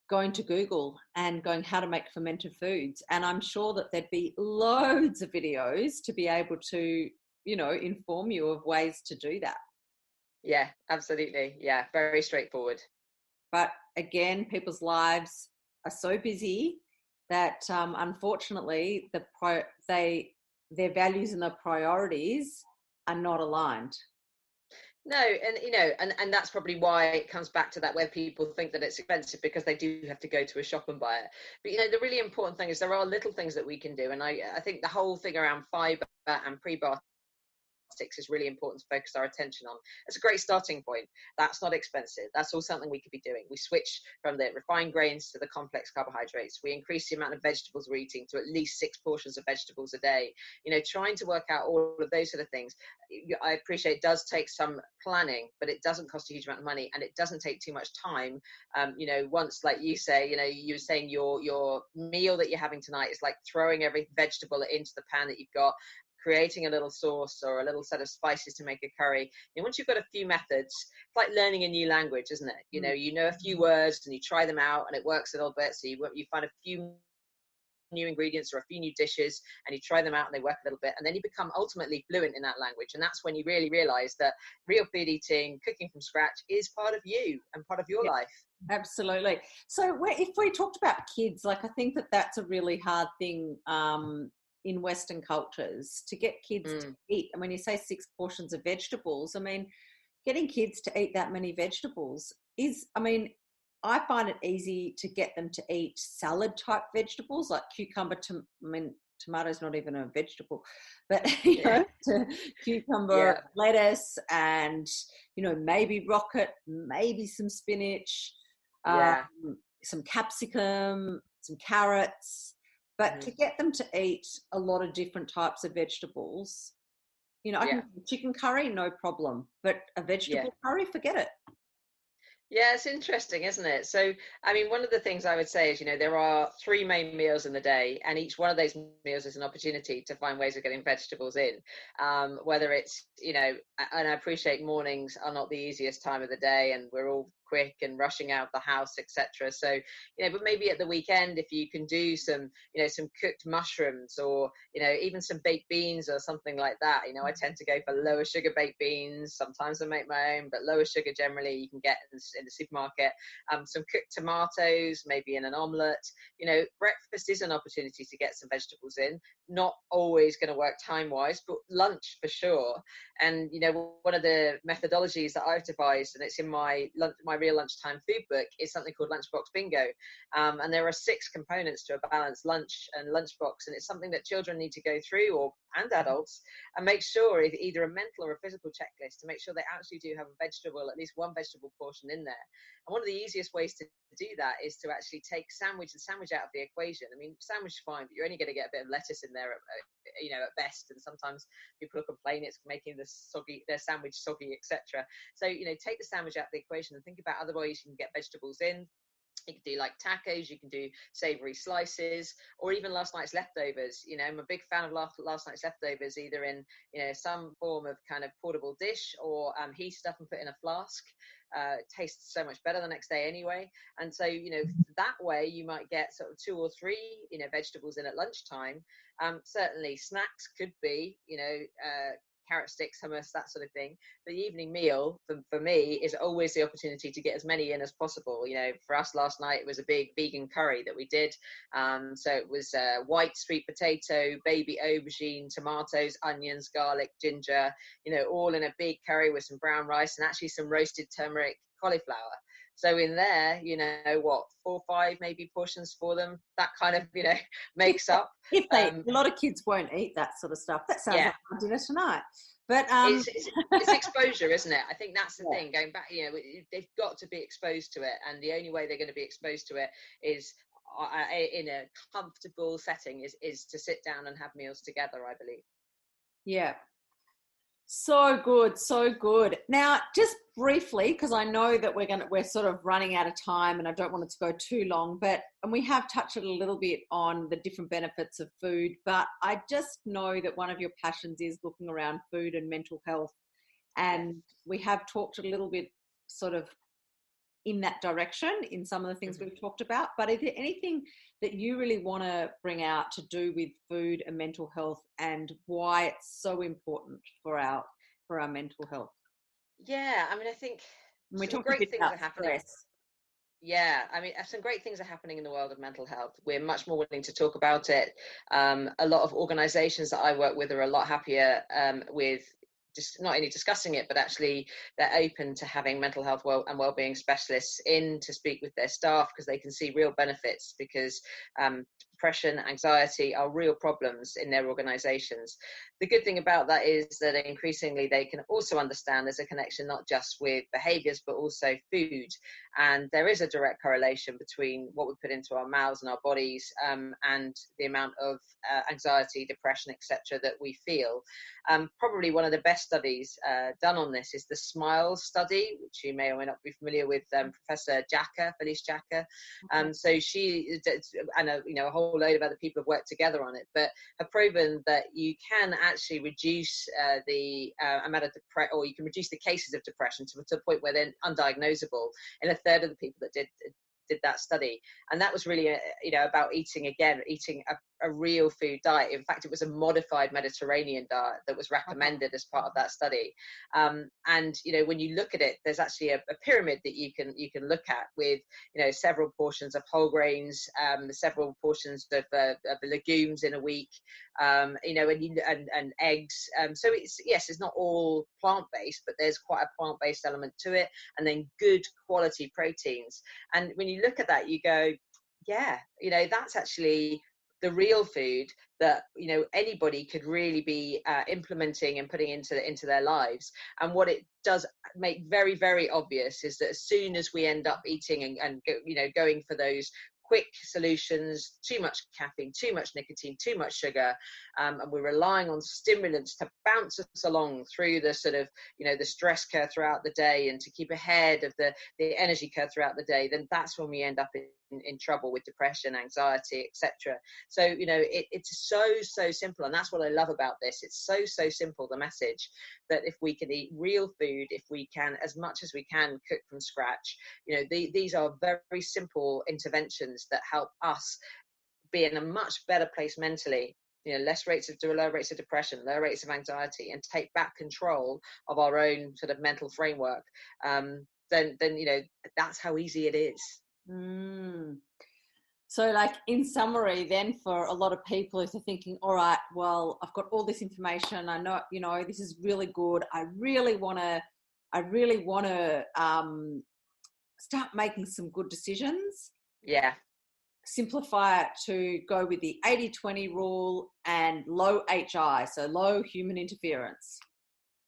Speaker 1: going to Google and going how to make fermented foods, and I'm sure that there'd be loads of videos to be able to inform you of ways to do that.
Speaker 2: Yeah, absolutely. Yeah, very straightforward.
Speaker 1: But again, people's lives are so busy that unfortunately their values and their priorities are not aligned.
Speaker 2: No, and that's probably why it comes back to that, where people think that it's expensive because they do have to go to a shop and buy it. But the really important thing is there are little things that we can do, and I think the whole thing around fiber and prebiotics is really important to focus our attention on. It's a great starting point. That's not expensive. That's all something we could be doing. We switch from the refined grains to the complex carbohydrates. We increase the amount of vegetables we're eating to at least 6 portions of vegetables a day. Trying to work out all of those sort of things. I appreciate it does take some planning, but it doesn't cost a huge amount of money, and it doesn't take too much time. Once, like you say, you were saying your meal that you're having tonight is like throwing every vegetable into the pan that you've got, creating a little sauce or a little set of spices to make a curry. Once you've got a few methods, it's like learning a new language, isn't it? You know a few words and you try them out and it works a little bit. So you find a few new ingredients or a few new dishes and you try them out and they work a little bit, and then you become ultimately fluent in that language. And that's when you really realize that real food eating, cooking from scratch, is part of you and part of your life.
Speaker 1: Absolutely. So if we talked about kids, like I think that's a really hard thing in Western cultures, to get kids to eat. And when you say 6 portions of vegetables, I mean, getting kids to eat that many vegetables I find it easy to get them to eat salad type vegetables like cucumber. Tomato's not even a vegetable, but cucumber, lettuce, and maybe rocket, maybe some spinach, some capsicum, some carrots. But to get them to eat a lot of different types of vegetables, I can chicken curry, no problem. But a vegetable curry, forget it.
Speaker 2: Yeah, it's interesting, isn't it? So, I mean, one of the things I would say is, there are 3 main meals in the day, and each one of those meals is an opportunity to find ways of getting vegetables in. Whether it's, and I appreciate mornings are not the easiest time of the day, and we're all quick and rushing out the house, etc. So, but maybe at the weekend, if you can do some, some cooked mushrooms, or, even some baked beans or something like that. I tend to go for lower sugar baked beans. Sometimes I make my own, but lower sugar generally you can get in the supermarket. Some cooked tomatoes, maybe in an omelette. Breakfast is an opportunity to get some vegetables in. Not always going to work time-wise, but lunch for sure. And, one of the methodologies that I've devised, and it's in my real lunchtime food book, is something called Lunchbox Bingo. And there are 6 components to a balanced lunch and lunchbox. And it's something that children need to go through, and adults, and make sure, either a mental or a physical checklist, to make sure they actually do have a vegetable, at least one vegetable portion in there. And one of the easiest ways to do that is to actually take sandwich out of the equation. I mean, sandwich is fine, but you're only going to get a bit of lettuce in there, at best. And sometimes people will complain it's making their sandwich soggy, etc. So, take the sandwich out of the equation and think about other ways you can get vegetables in. You can do like tacos, you can do savory slices, or even last night's leftovers. You know, I'm a big fan of last night's leftovers, either in, you know, some form of kind of portable dish, or heat stuff and put in a flask. It tastes so much better the next day anyway. And so, you know, that way you might get sort of 2 or 3, you know, vegetables in at lunchtime. Certainly snacks could be, you know, carrot sticks, hummus, that sort of thing. The evening meal for me is always the opportunity to get as many in as possible. You know, for us last night, it was a big vegan curry that we did. So it was white sweet potato, baby aubergine, tomatoes, onions, garlic, ginger, you know, all in a big curry with some brown rice and actually some roasted turmeric cauliflower. So in there, you know, what, 4 or 5 maybe portions for them, that kind of, you know, makes up.
Speaker 1: If they, a lot of kids won't eat that sort of stuff. That sounds like our dinner tonight. But
Speaker 2: it's exposure, isn't it? I think that's the thing. Going back, you know, they've got to be exposed to it, and the only way they're going to be exposed to it is in a comfortable setting. Is to sit down and have meals together, I believe.
Speaker 1: Yeah. So good, so good. Now, just briefly, because I know that we're sort of running out of time, and I don't want it to go too long. And we have touched a little bit on the different benefits of food. But I just know that one of your passions is looking around food and mental health, and we have talked a little bit, sort of, in that direction in some of the things we've talked about. But is there anything that you really want to bring out to do with food and mental health, and why it's so important for our mental health?
Speaker 2: Yeah, I mean, I think
Speaker 1: some
Speaker 2: great things are happening.
Speaker 1: Stress.
Speaker 2: Yeah, I mean, some great things are happening in the world of mental health. We're much more willing to talk about it. A lot of organizations that I work with are a lot happier with just not only discussing it, but actually they're open to having mental health and wellbeing specialists in to speak with their staff, because they can see real benefits, because depression, anxiety are real problems in their organizations. The good thing about that is that increasingly they can also understand there's a connection not just with behaviors, but also food. And there is a direct correlation between what we put into our mouths and our bodies and the amount of anxiety, depression, etc. that we feel. Probably one of the best studies done on this is the SMILE study, which you may or may not be familiar with, Professor Felice Jacka. So she and a whole load of other people have worked together on it, but have proven that you can actually reduce the amount of depression, or you can reduce the cases of depression to a point where they're undiagnosable in a third of the people that did that study. And that was really about eating a real food diet. In fact, it was a modified Mediterranean diet that was recommended as part of that study. And when you look at it, there's actually a pyramid that you can look at with several portions of whole grains, several portions of legumes in a week, and eggs. So it's not all plant-based, but there's quite a plant-based element to it, and then good quality proteins. And when you look at that, you go, yeah, that's actually the real food that anybody could really be implementing and putting into their lives. And what it does make very, very obvious is that as soon as we end up eating and going for those quick solutions, too much caffeine, too much nicotine, too much sugar, and we're relying on stimulants to bounce us along through the sort of the stress curve throughout the day, and to keep ahead of the energy curve throughout the day, then that's when we end up in trouble with depression, anxiety, etc. So it's so simple, and that's what I love about this. It's so simple, the message that if we can eat real food, if we can, as much as we can, cook from scratch, these are very simple interventions that help us be in a much better place mentally, lower rates of depression, lower rates of anxiety, and take back control of our own sort of mental framework. Then that's how easy it is.
Speaker 1: So, like, in summary, then, for a lot of people, if they're thinking, all right, well, I've got all this information, I know, this is really good, I really want to start making some good decisions.
Speaker 2: Yeah.
Speaker 1: Simplify it to go with the 80-20 rule and low HI, so low human interference.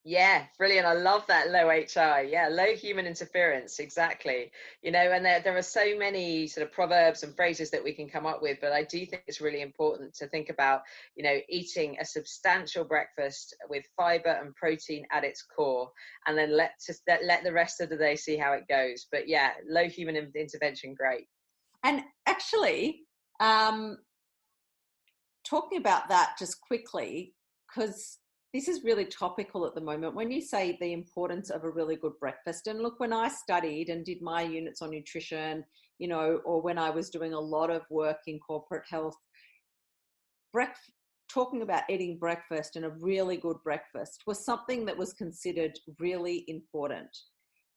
Speaker 2: Yeah, brilliant. I love that, low HI. Yeah, low human interference, exactly. And there are so many sort of proverbs and phrases that we can come up with, but I do think it's really important to think about, eating a substantial breakfast with fiber and protein at its core, and then let the rest of the day see how it goes. But yeah, low human intervention, great.
Speaker 1: And actually, talking about that just quickly, because this is really topical at the moment. When you say the importance of a really good breakfast, and look, when I studied and did my units on nutrition, you know, or when I was doing a lot of work in corporate health, talking about eating breakfast and a really good breakfast was something that was considered really important.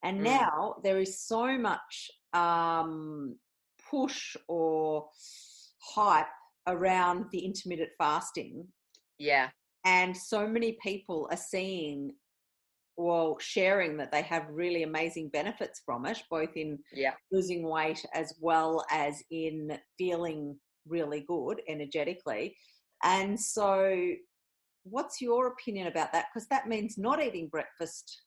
Speaker 1: And now there is so much push or hype around the intermittent fasting.
Speaker 2: Yeah.
Speaker 1: And so many people are sharing that they have really amazing benefits from it, both in losing weight as well as in feeling really good energetically. And so what's your opinion about that? Because that means not eating breakfast.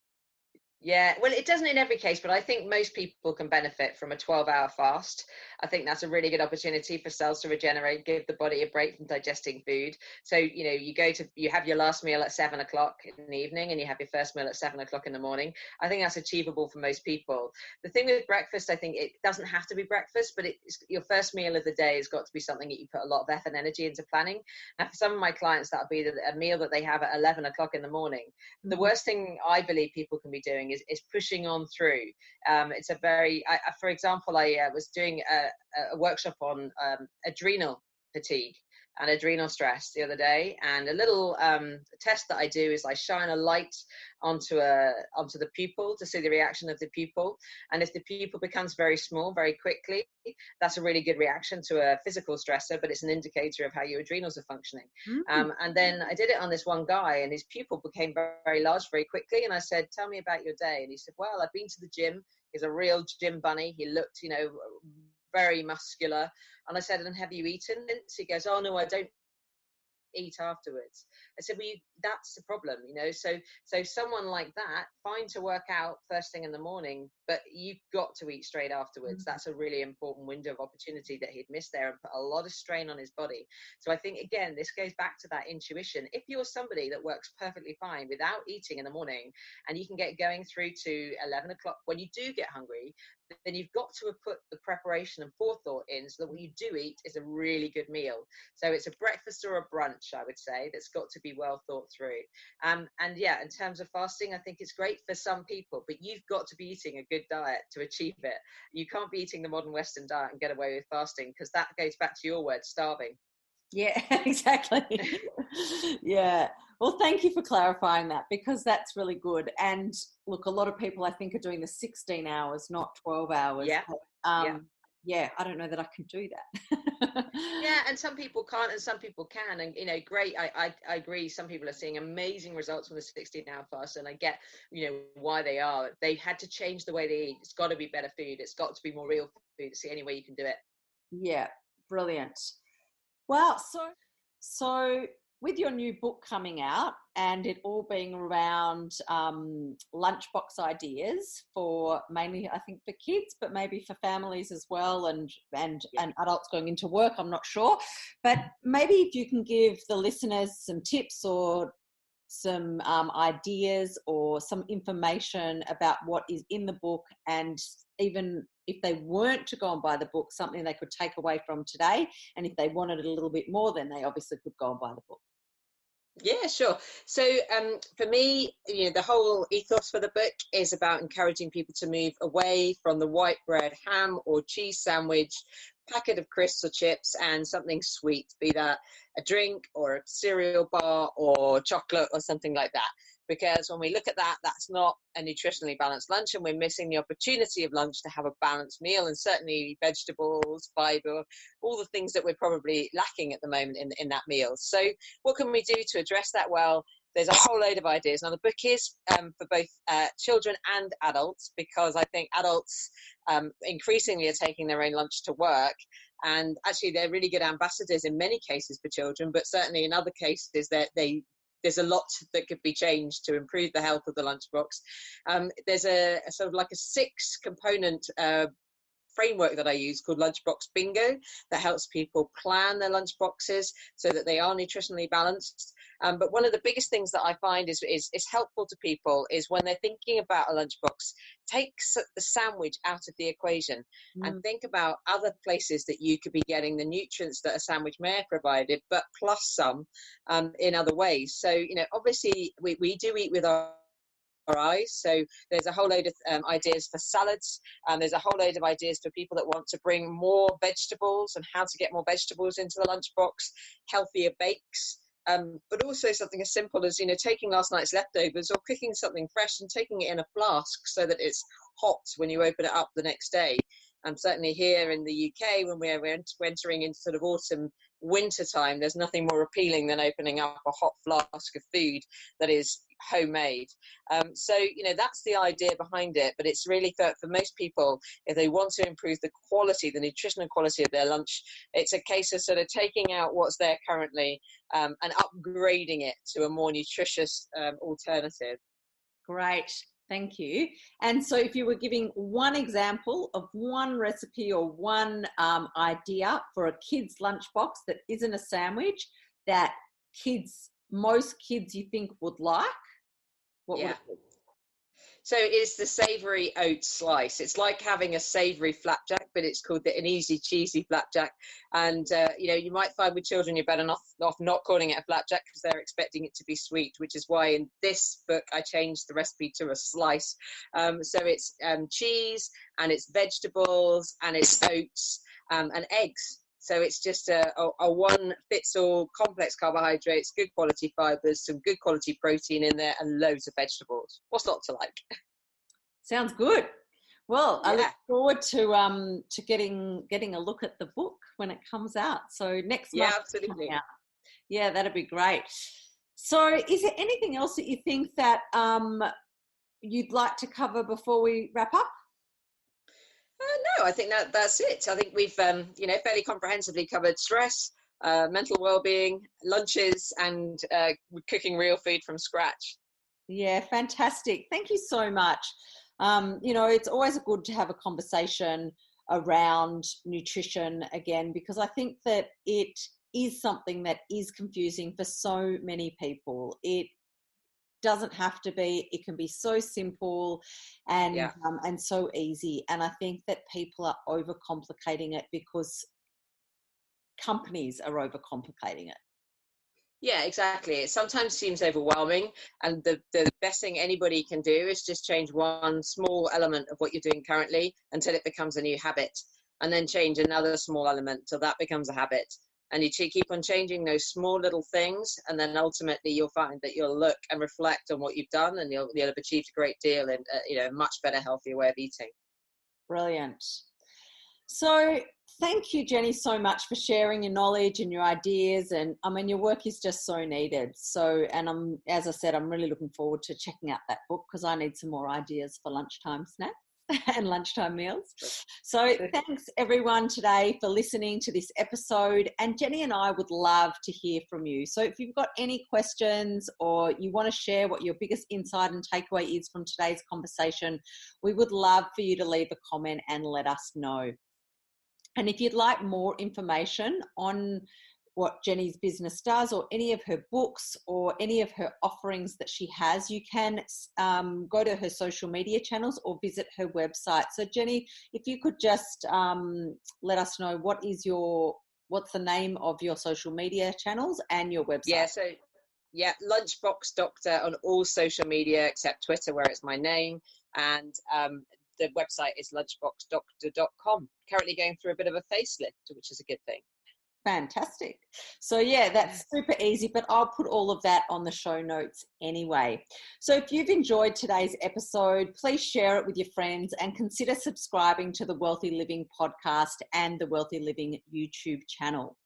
Speaker 2: Yeah, well, it doesn't in every case, but I think most people can benefit from a 12-hour fast. I think that's a really good opportunity for cells to regenerate, give the body a break from digesting food. So, you know, you have your last meal at 7 o'clock in the evening and you have your first meal at 7 o'clock in the morning. I think that's achievable for most people. The thing with breakfast, I think it doesn't have to be breakfast, but your first meal of the day has got to be something that you put a lot of effort and energy into planning. And for some of my clients, that'll be a meal that they have at 11 o'clock in the morning. The worst thing I believe people can be doing is pushing on through. It's a very, for example, I was doing a workshop on adrenal fatigue and adrenal stress the other day, and a little test that I do is I shine a light onto the pupil to see the reaction of the pupil, and if the pupil becomes very small very quickly, that's a really good reaction to a physical stressor, but it's an indicator of how your adrenals are functioning. And then I did it on this one guy, and his pupil became very, very large very quickly, and I said, tell me about your day. And he said, well, I've been to the gym. He's a real gym bunny. He looked, you know, very muscular. And I said, and have you eaten? And he goes, oh no, I don't eat afterwards. I said, well, that's the problem, you know. So someone like that, fine to work out first thing in the morning, but you've got to eat straight afterwards. That's a really important window of opportunity that he'd missed there and put a lot of strain on his body. So I think, again, this goes back to that intuition. If you're somebody that works perfectly fine without eating in the morning, and you can get going through to 11 o'clock when you do get hungry, then you've got to have put the preparation and forethought in so that what you do eat is a really good meal. So it's a breakfast or a brunch, I would say, that's got to be well thought through. And yeah, in terms of fasting, I think it's great for some people, but you've got to be eating a good diet to achieve it. You can't be eating the modern Western diet and get away with fasting, because that goes back to your word, starving.
Speaker 1: Yeah, exactly. Yeah. Well, thank you for clarifying that, because that's really good. And look, a lot of people I think are doing the 16 hours, not 12 hours.
Speaker 2: Yeah.
Speaker 1: But, yeah, I don't know that I can do that.
Speaker 2: Yeah, and some people can't and some people can. And, you know, great. I agree. Some people are seeing amazing results from the 16-hour fast. And I get, you know, why they are. They had to change the way they eat. It's got to be better food. It's got to be more real food. It's the only way you can do it.
Speaker 1: Yeah, brilliant. Wow. So with your new book coming out and it all being around lunchbox ideas for mainly, I think, for kids, but maybe for families as well, and adults going into work, I'm not sure. But maybe if you can give the listeners some tips or some ideas or some information about what is in the book, and even if they weren't to go and buy the book, something they could take away from today. And if they wanted it a little bit more, then they obviously could go and buy the book.
Speaker 2: Yeah, sure. So for me, you know, the whole ethos for the book is about encouraging people to move away from the white bread, ham or cheese sandwich, packet of crisps or chips, and something sweet, be that a drink or a cereal bar or chocolate or something like that. Because when we look at that, that's not a nutritionally balanced lunch, and we're missing the opportunity of lunch to have a balanced meal, and certainly vegetables, fiber, all the things that we're probably lacking at the moment in that meal. So what can we do to address that? Well, there's a whole load of ideas. Now, the book is for both children and adults, because I think adults increasingly are taking their own lunch to work. And actually, they're really good ambassadors in many cases for children, but certainly in other cases, there's a lot that could be changed to improve the health of the lunchbox. There's a sort of like a 6-component framework that I use called Lunchbox Bingo that helps people plan their lunch boxes so that they are nutritionally balanced. But one of the biggest things that I find is helpful to people is when they're thinking about a lunchbox, take the sandwich out of the equation and think about other places that you could be getting the nutrients that a sandwich may have provided, but plus some in other ways. So, obviously we do eat with our eyes. So there's a whole load of ideas for salads. There's a whole load of ideas for people that want to bring more vegetables and how to get more vegetables into the lunchbox, healthier bakes. But also something as simple as, taking last night's leftovers or cooking something fresh and taking it in a flask so that it's hot when you open it up the next day. Certainly here in the UK, when we're entering into sort of autumn, winter time, there's nothing more appealing than opening up a hot flask of food that is homemade. So, that's the idea behind it. But it's really for most people, if they want to improve the nutritional quality of their lunch, it's a case of sort of taking out what's there currently and upgrading it to a more nutritious alternative.
Speaker 1: Great. Thank you. And so if you were giving one example of one recipe or one idea for a kid's lunchbox that isn't a sandwich that most kids you think would like, what would it be?
Speaker 2: So it's the savoury oat slice. It's like having a savoury flapjack, but it's called an easy cheesy flapjack. And, you might find with children you're better off not calling it a flapjack because they're expecting it to be sweet, which is why in this book I changed the recipe to a slice. So it's cheese and it's vegetables and it's oats and eggs. So it's just a one-fits-all complex carbohydrates, good quality fibres, some good quality protein in there, and loads of vegetables. What's not to like?
Speaker 1: Sounds good. Well, I look forward to getting a look at the book when it comes out. So next month.
Speaker 2: Yeah, absolutely.
Speaker 1: Yeah, that'd be great. So is there anything else that you think that you'd like to cover before we wrap up?
Speaker 2: No, I think that's it. I think we've, fairly comprehensively covered stress, mental well-being, lunches, and cooking real food from scratch.
Speaker 1: Yeah, fantastic. Thank you so much. It's always good to have a conversation around nutrition again, because I think that it is something that is confusing for so many people. It doesn't have to be. It can be so simple and so easy. And I think that people are overcomplicating it because companies are overcomplicating it.
Speaker 2: Yeah, exactly. It sometimes seems overwhelming, and the best thing anybody can do is just change one small element of what you're doing currently until it becomes a new habit, and then change another small element till that becomes a habit. And you keep on changing those small little things, and then ultimately you'll find that you'll look and reflect on what you've done, and you'll have achieved a great deal in a much better, healthier way of eating. Brilliant.
Speaker 1: So thank you, Jenny, so much for sharing your knowledge and your ideas. And I mean, your work is just so needed. So, and as I said, I'm really looking forward to checking out that book because I need some more ideas for lunchtime snacks and lunchtime meals. So thanks everyone today for listening to this episode, and Jenny and I would love to hear from you. So if you've got any questions or you want to share what your biggest insight and takeaway is from today's conversation, we would love for you to leave a comment and let us know. And if you'd like more information on what Jenny's business does or any of her books or any of her offerings that she has, you can go to her social media channels or visit her website. So Jenny, if you could just let us know what's the name of your social media channels and your website.
Speaker 2: Lunchbox Doctor on all social media except Twitter, where it's my name, and the website is lunchboxdoctor.com. Currently going through a bit of a facelift, which is a good thing.
Speaker 1: Fantastic. So yeah, that's super easy, but I'll put all of that on the show notes anyway. So if you've enjoyed today's episode, please share it with your friends and consider subscribing to the Wealthy Living podcast and the Wealthy Living YouTube channel,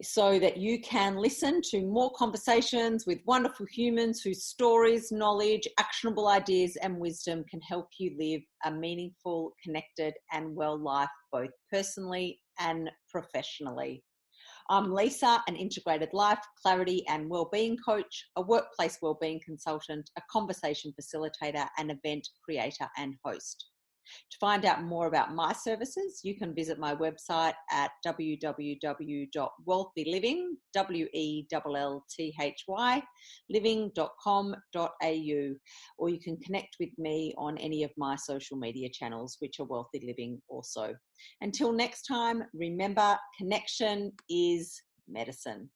Speaker 1: so that you can listen to more conversations with wonderful humans whose stories, knowledge, actionable ideas and wisdom can help you live a meaningful, connected and well life, both personally and professionally. I'm Lisa, an integrated life, clarity and wellbeing coach, a workplace wellbeing consultant, a conversation facilitator and event creator and host. To find out more about my services, you can visit my website at www.wealthyliving, WELLTHY, living.com.au, or you can connect with me on any of my social media channels, which are Wealthy Living also. Until next time, remember, connection is medicine.